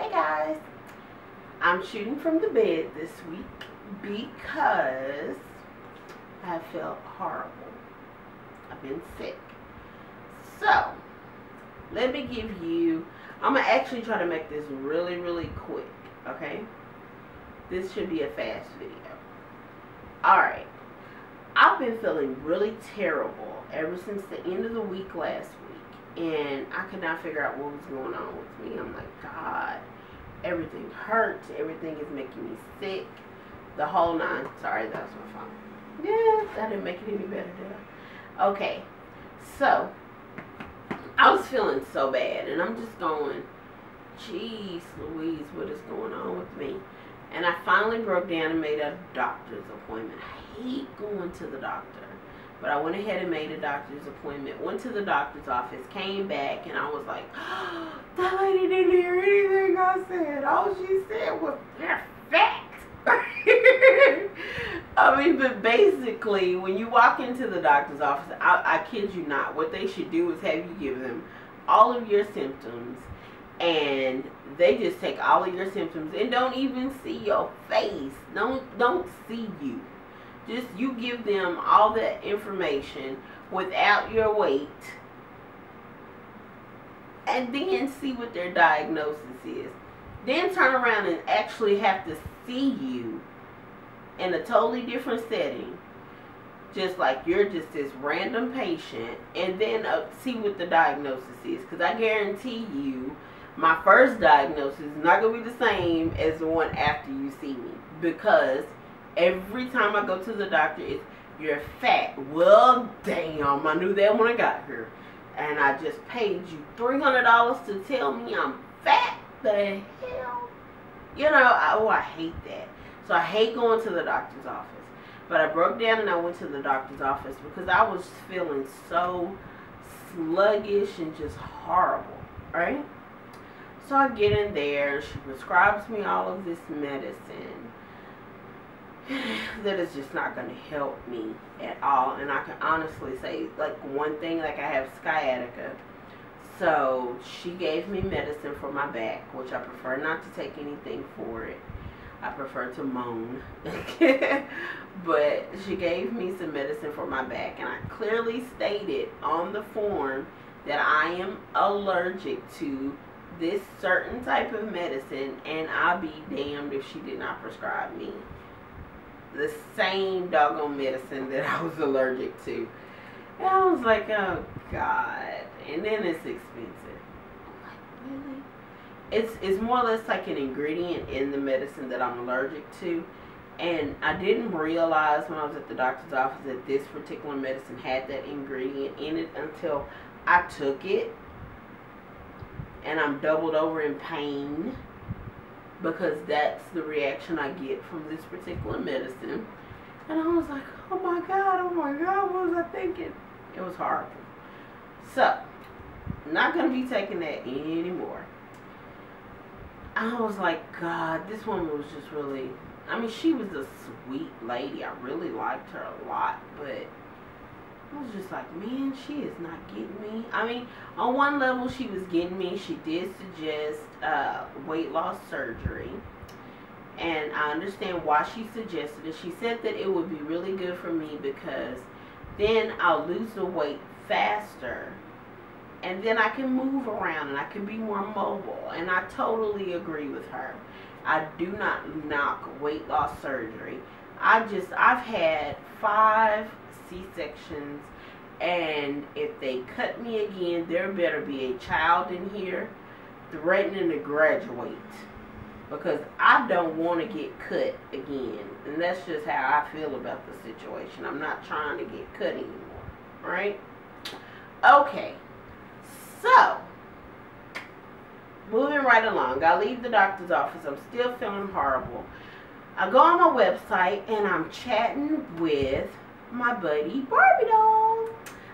Hey guys, I'm shooting from the bed this week because I felt horrible. I've been sick. So, let me give you, I'm going to actually try to make this really quick, okay? This should be a fast video. Alright, I've been feeling really terrible ever since the end of the week last week. And I could not figure out what was going on with me. I'm like, God, everything hurts. Everything is making me sick. The whole nine. Sorry, that was my phone. Yeah, that didn't make it any better, did I? Okay, so I was feeling so bad. And I'm just going, geez Louise, what is going on with me? And I finally broke down and made a doctor's appointment. I hate going to the doctor. But I went ahead and made a doctor's appointment. Went to the doctor's office, came back, and I was like, oh, that lady didn't hear anything I said. All she said was, you're fat. I mean, but basically, when you walk into the doctor's office, I kid you not, what they should do is have you give them all of your symptoms. And they just take all of your symptoms and don't even see your face. Don't see you. Just you give them all that information without your weight, and then see what their diagnosis is. Then turn around and actually have to see you in a totally different setting, just like you're just this random patient, and then see what the diagnosis is. Because I guarantee you, my first diagnosis is not going to be the same as the one after you see me. Because every time I go to the doctor, it's, you're fat. Well, damn, I knew that when I got here. And I just paid you $300 to tell me I'm fat? The hell? You know, I hate that. So I hate going to the doctor's office. But I broke down and I went to the doctor's office because I was feeling so sluggish and just horrible, right? So I get in there, she prescribes me all of this medicine that is just not going to help me at all. And I can honestly say, like, one thing, like, I have sciatica. So she gave me medicine for my back, which I prefer not to take anything for it. I prefer to moan. But she gave me some medicine for my back, and I clearly stated on the form that I am allergic to this certain type of medicine, and I'll be damned if she did not prescribe me the same doggone medicine that I was allergic to. And I was like, oh God. And then it's expensive. I'm like, really? It's more or less like an ingredient in the medicine that I'm allergic to. And I didn't realize when I was at the doctor's office that this particular medicine had that ingredient in it until I took it. And I'm doubled over in pain, because that's the reaction I get from this particular medicine. And I was like, oh my God, what was I thinking? It was horrible. So, not going to be taking that anymore. I was like, God, this woman was just really, I mean, she was a sweet lady. I really liked her a lot, but I was just like, man, she is not getting me. I mean, on one level, she was getting me. She did suggest weight loss surgery. And I understand why she suggested it. She said that it would be really good for me because then I'll lose the weight faster. And then I can move around and I can be more mobile. And I totally agree with her. I do not knock weight loss surgery. I've had 5 C-sections, and if they cut me again, there better be a child in here threatening to graduate, because I don't want to get cut again. And that's just how I feel about the situation. I'm not trying to get cut anymore, right? Okay, so moving right along, I leave the doctor's office. I'm still feeling horrible. I go on my website and I'm chatting with my buddy Barbie doll.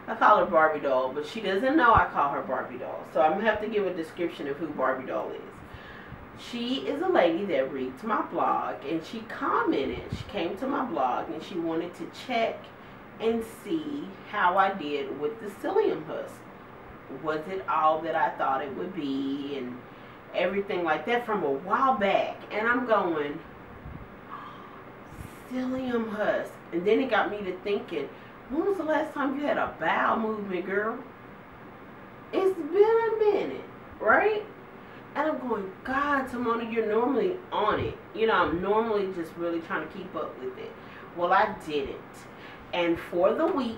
I call her Barbie doll, but she doesn't know I call her Barbie doll. So I'm going to have to give a description of who Barbie doll is. She is a lady that reads my blog, and she commented. She came to my blog and she wanted to check and see how I did with the psyllium husk. Was it all that I thought it would be? And everything like that from a while back. And I'm going, psyllium husk. And then it got me to thinking, when was the last time you had a bowel movement, girl? It's been a minute, right? And I'm going, God, Simona, you're normally on it. You know, I'm normally just really trying to keep up with it. Well, I didn't. And for the week,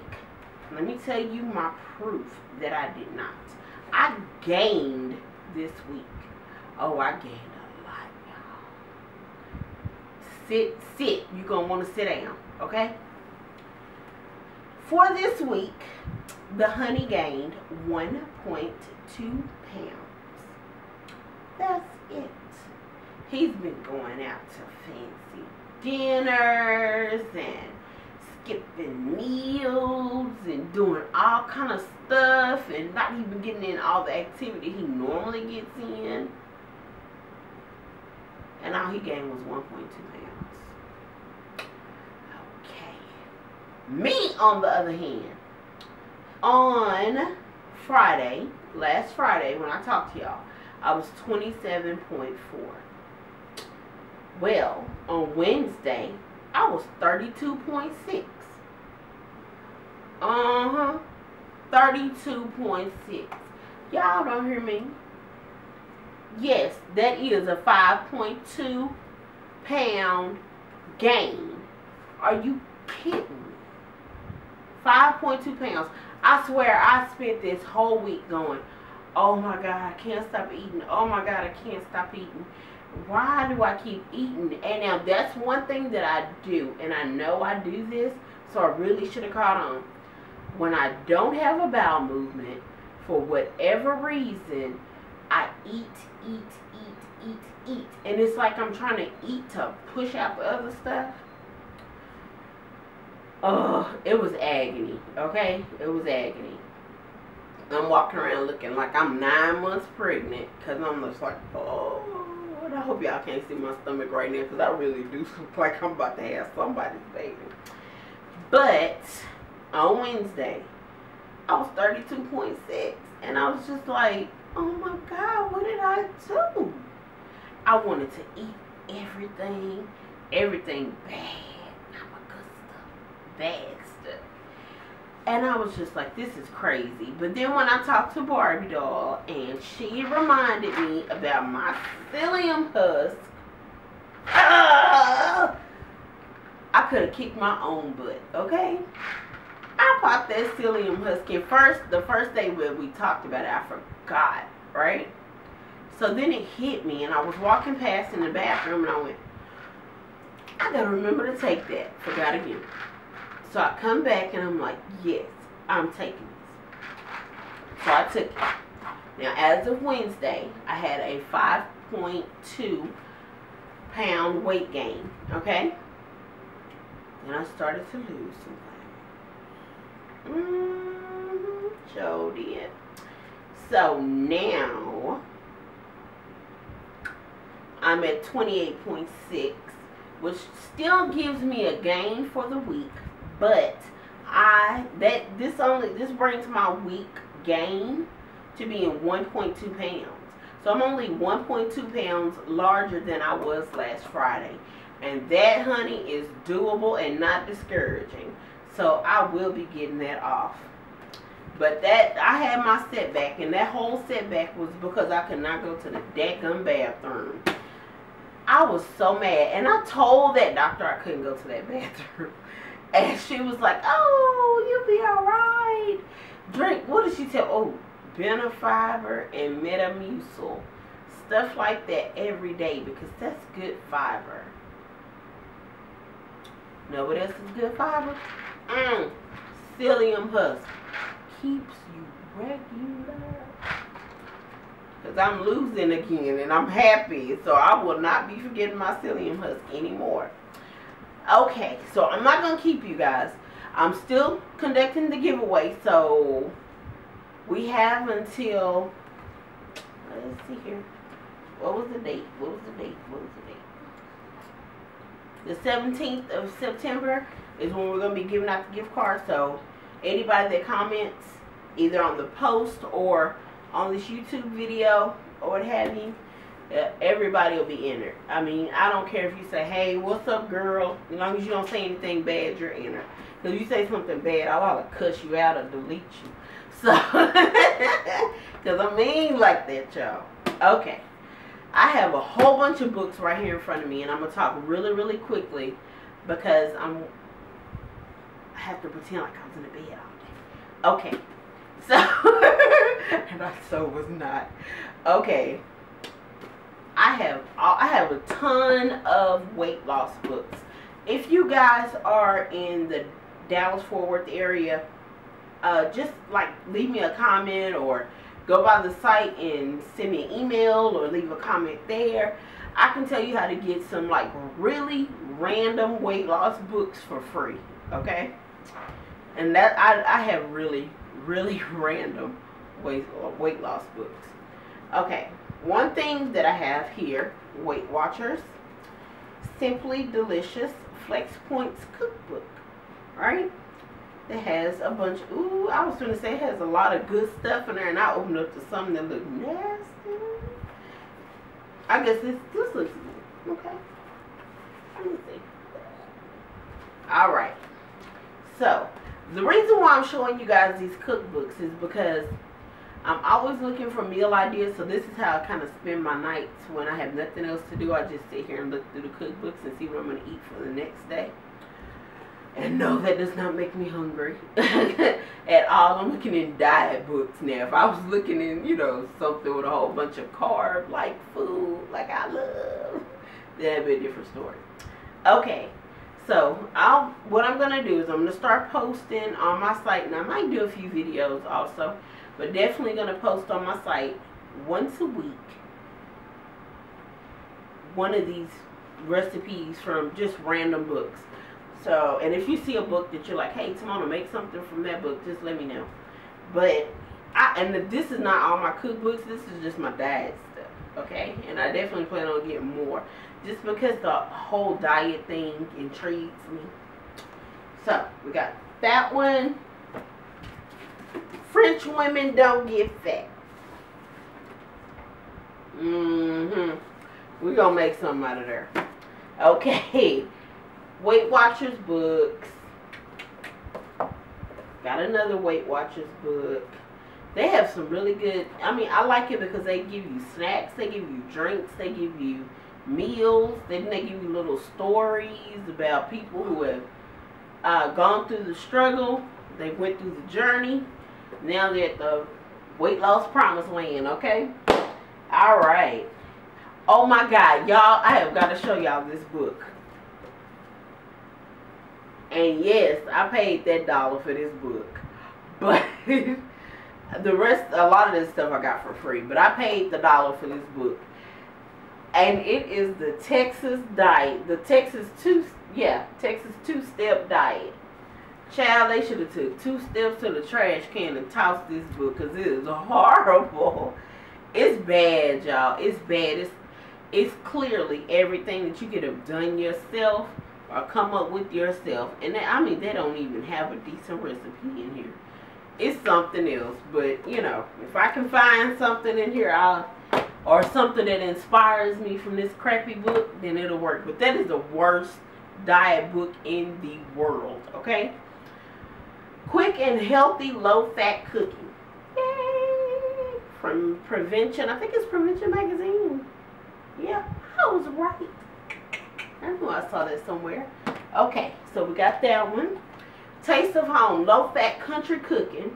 let me tell you my proof that I did not. I gained this week. Oh, I gained a lot, y'all. Sit. You're going to want to sit down, okay? For this week, the honey gained 1.2 pounds. That's it. He's been going out to fancy dinners and skipping meals and doing all kind of stuff and not even getting in all the activity he normally gets in. And all he gained was 1.2 pounds. Okay. Me, on the other hand, on Friday, last Friday when I talked to y'all, I was 27.4. Well, on Wednesday, I was 32.6. 32.6. Y'all don't hear me? Yes, that is a 5.2 pound gain. Are you kidding me? 5.2 pounds. I swear I spent this whole week going, oh my God, I can't stop eating. Oh my God, I can't stop eating. Why do I keep eating? And now that's one thing that I do. And I know I do this, so I really should have caught on. When I don't have a bowel movement, for whatever reason, I eat. And it's like I'm trying to eat to push out the other stuff. Oh, it was agony, okay? It was agony. I'm walking around looking like I'm 9 months pregnant because I'm just like, oh, I hope y'all can't see my stomach right now because I really do look like I'm about to have somebody's baby. But on Wednesday, I was 32.6 and I was just like, oh my God, what did I do? I wanted to eat everything bad, not my good stuff, bad stuff. And I was just like, this is crazy. But then when I talked to Barbie doll and she reminded me about my psyllium husk, I could have kicked my own butt, okay? I popped that psyllium husk in the first day where we talked about it, I forgot, right? So then it hit me and I was walking past in the bathroom and I went, I gotta remember to take that. Forgot again. So I come back and I'm like, yes, I'm taking this. So I took it. Now as of Wednesday, I had a 5.2 pound weight gain, okay? And I started to lose some weight. Sure did. So now I'm at 28.6, which still gives me a gain for the week, but this brings my week gain to be in 1.2 pounds. So I'm only 1.2 pounds larger than I was last Friday. And that, honey, is doable and not discouraging. So I will be getting that off. But that, I had my setback, and that whole setback was because I could not go to the dadgum bathroom. I was so mad, and I told that doctor I couldn't go to that bathroom. And she was like, oh, you'll be alright. Drink, what did she tell? Oh, Benefiber and Metamucil. Stuff like that every day because that's good fiber. Know what else is good fiber? Psyllium husk. Keeps you regular. Because I'm losing again and I'm happy. So I will not be forgetting my psyllium husk anymore. Okay, so I'm not going to keep you guys. I'm still conducting the giveaway. So we have until, let's see here. What was the date? The 17th of September is when we're going to be giving out the gift card. So anybody that comments either on the post or on this YouTube video or what have you, Everybody will be entered. I mean, I don't care if you say, hey, what's up, girl? As long as you don't say anything bad, you're entered. Because if you say something bad, I'll cuss you out or delete you. So, because I'm mean like that, y'all. Okay. I have a whole bunch of books right here in front of me, and I'm going to talk really, really quickly because I have to pretend like I was in the bed all day. Okay. So, and I so was not. Okay. I have a ton of weight loss books. If you guys are in the Dallas-Fort Worth area, just like leave me a comment or go by the site and send me an email or leave a comment there. I can tell you how to get some like really random weight loss books for free. Okay, and that I have really random weight loss books. Okay. One thing that I have here, Weight Watchers, Simply Delicious Flex Points Cookbook, right? It has a bunch, ooh, I was going to say it has a lot of good stuff in there, and I opened up to something that looked nasty. I guess this looks good, okay? Let me see. Alright, so, the reason why I'm showing you guys these cookbooks is because I'm always looking for meal ideas, so this is how I kind of spend my nights when I have nothing else to do. I just sit here and look through the cookbooks and see what I'm going to eat for the next day. And no, that does not make me hungry at all. I'm looking in diet books now. If I was looking in, you know, something with a whole bunch of carb-like food, like I love, that'd be a different story. Okay, so what I'm going to do is I'm going to start posting on my site, and I might do a few videos also. But definitely going to post on my site once a week one of these recipes from just random books. So, and if you see a book that you're like, hey, Timona, make something from that book, just let me know. But, and this is not all my cookbooks, this is just my diet stuff, okay? And I definitely plan on getting more, just because the whole diet thing intrigues me. So, we got that one. French women don't get fat. We're going to make something out of there. Okay. Weight Watchers books. Got another Weight Watchers book. They have some really good, I mean, I like it because they give you snacks, they give you drinks, they give you meals, then they give you little stories about people who have gone through the struggle. They went through the journey. Now they're at the weight loss promised land, okay? Alright. Oh my God, y'all, I have got to show y'all this book. And yes, I paid that $1 for this book. But the rest, a lot of this stuff I got for free. But I paid the $1 for this book. And it is the Texas diet. The Texas two-step diet. Child, they should have took 2 steps to the trash can and tossed this book, because it is horrible. It's bad, y'all. It's bad. It's clearly everything that you could have done yourself or come up with yourself. And I mean, they don't even have a decent recipe in here. It's something else. But, you know, if I can find something in here, or something that inspires me from this crappy book, then it'll work. But that is the worst diet book in the world, okay? Quick and Healthy Low-Fat Cooking. Yay! From Prevention. I think it's Prevention Magazine. Yeah, I was right. I knew I saw that somewhere. Okay, so we got that one. Taste of Home. Low-Fat Country Cooking.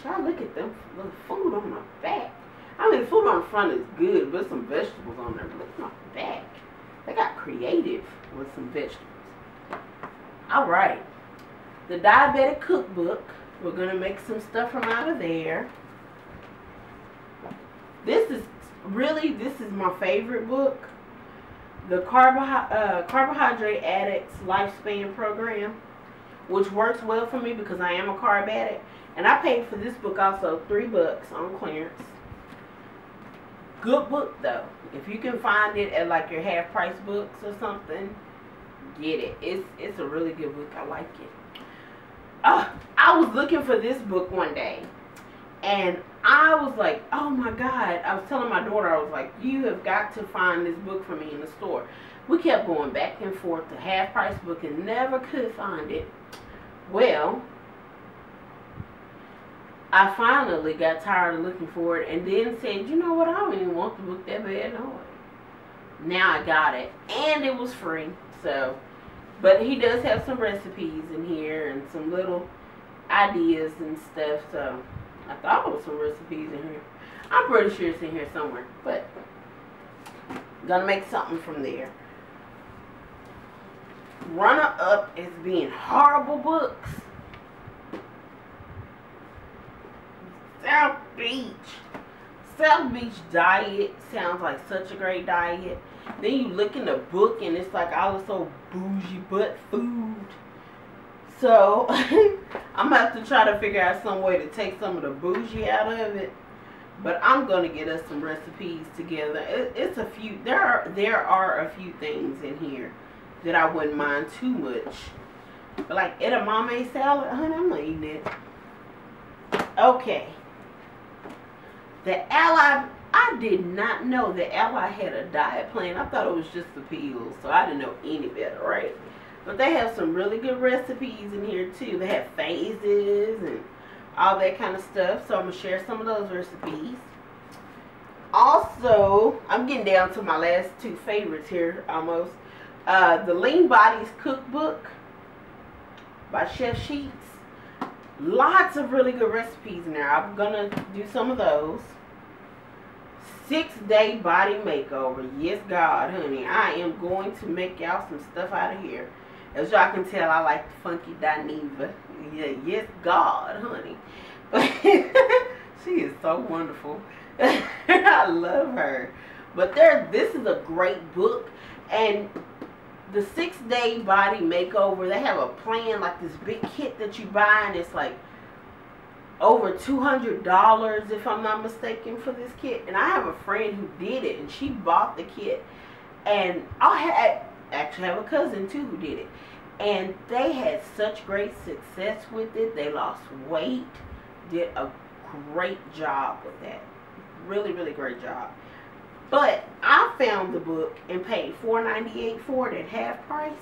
Try to look at them. The food on my back. I mean, the food on the front is good, but some vegetables on there. But look at my back. They got creative with some vegetables. Alright. The Diabetic Cookbook. We're going to make some stuff from out of there. This is my favorite book. The Carbohydrate Addicts Lifespan Program, which works well for me because I am a carb addict. And I paid for this book also $3 on clearance. Good book though. If you can find it at like your half price books or something, get it. It's a really good book. I like it. I was looking for this book one day, and I was like, oh my God. I was telling my daughter, I was like, you have got to find this book for me in the store. We kept going back and forth to Half Price Book and never could find it. Well, I finally got tired of looking for it and then said, you know what, I don't even want the book that bad. No. Now I got it. And it was free. So, but he does have some recipes in here and some little ideas and stuff. So, I thought there was some recipes in here. I'm pretty sure it's in here somewhere. But, gonna make something from there. Runner up as being horrible books. South Beach diet sounds like such a great diet. Then you look in the book and it's like all this old bougie butt food. So I'm gonna have to try to figure out some way to take some of the bougie out of it. But I'm gonna get us some recipes together. It's a few. There are a few things in here that I wouldn't mind too much. But like edamame salad, honey, I'm not eating it. Okay. The Ally, I did not know that Ally had a diet plan. I thought it was just the pills, so I didn't know any better, right? But they have some really good recipes in here too. They have phases and all that kind of stuff. So I'm going to share some of those recipes. Also, I'm getting down to my last two favorites here almost. The Lean Bodies Cookbook by Chef Sheets. Lots of really good recipes in there. I'm going to do some of those. 6-day body makeover. Yes, God, honey. I am going to make y'all some stuff out of here. As y'all can tell, I like the funky Dineva. Yeah, yes, God, honey. She is so wonderful. I love her. But this is a great book. And the 6-day body makeover, they have a plan, like this big kit that you buy, and it's like over $200 if I'm not mistaken for this kit. And I have a friend who did it, and she bought the kit, and I actually have a cousin too who did it, and they had such great success with it. They lost weight, did a great job with that. Really, really great job. But I found the book and paid $4.98 for it at half price.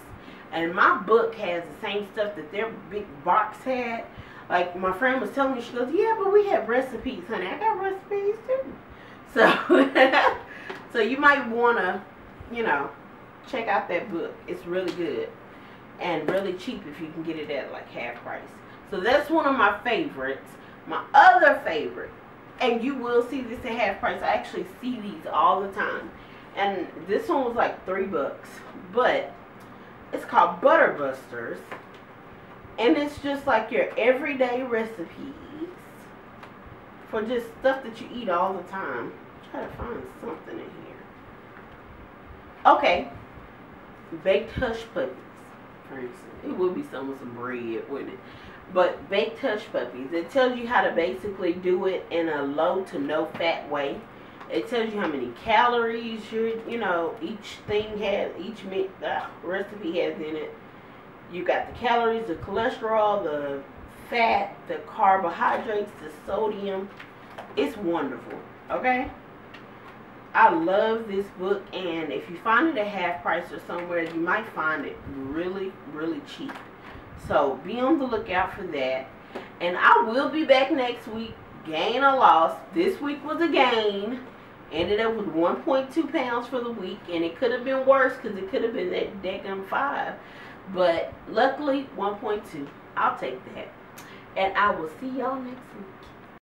And my book has the same stuff that their big box had. Like my friend was telling me, she goes, yeah, but we have recipes, honey. I got recipes too. So, so you might want to, you know, check out that book. It's really good. And really cheap if you can get it at like half price. So that's one of my favorites. My other favorite, and you will see this at half price. I actually see these all the time. And this one was like $3. But it's called Butter Busters. And it's just like your everyday recipes for just stuff that you eat all the time. Try to find something in here. Okay. Baked Hush Puppies, for instance. It would be some with some bread, wouldn't it? But Baked Hush Puppies, it tells you how to basically do it in a low to no fat way. It tells you how many calories each thing has, each recipe has in it. You got the calories, the cholesterol, the fat, the carbohydrates, the sodium. It's wonderful, okay? I love this book, and if you find it at half price or somewhere, you might find it really, really cheap. So be on the lookout for that. And I will be back next week, gain or loss. This week was a gain. Ended up with 1.2 pounds for the week, and it could have been worse because it could have been that daggum 5. But luckily, 1.2. I'll take that. And I will see y'all next week.